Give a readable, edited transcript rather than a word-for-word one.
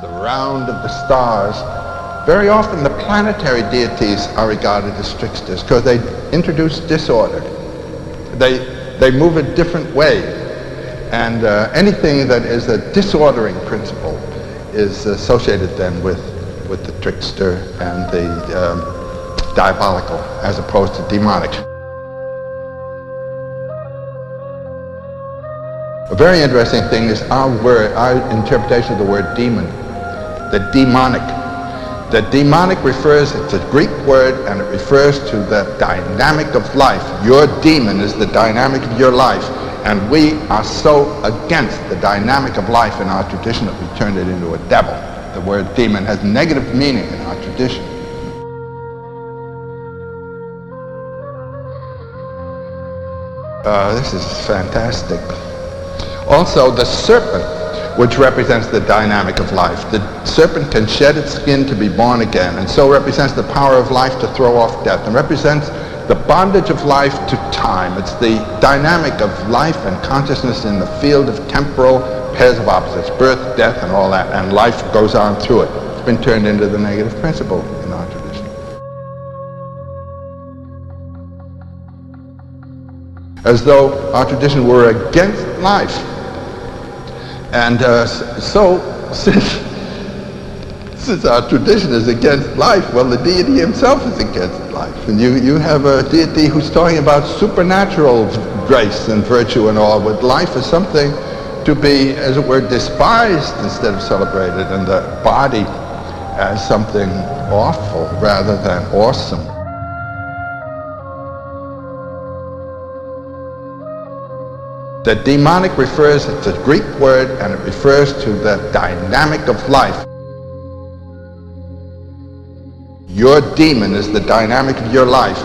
the round of the stars. Very often the planetary deities are regarded as tricksters because they introduce disorder. They move a different way. And anything that is a disordering principle is associated then with the trickster and the diabolical as opposed to demonic. A very interesting thing is our interpretation of the word demon, the demonic. The demonic refers, it's a Greek word, and it refers to the dynamic of life. Your demon is the dynamic of your life, and we are so against the dynamic of life in our tradition that we turned it into a devil. The word demon has negative meaning in our tradition. This is fantastic. Also, the serpent, which represents the dynamic of life. The serpent can shed its skin to be born again, and so represents the power of life to throw off death, and represents the bondage of life to time. It's the dynamic of life and consciousness in the field of temporal pairs of opposites, birth, death, and all that, and life goes on through it. It's been turned into the negative principle in our tradition. As though our tradition were against life. And so, since our tradition is against life, well, the deity himself is against life. And you have a deity who's talking about supernatural grace and virtue and all, with life as something to be, as it were, despised instead of celebrated, and the body as something awful rather than awesome. The demonic refers, it's a Greek word, and it refers to the dynamic of life. Your demon is the dynamic of your life,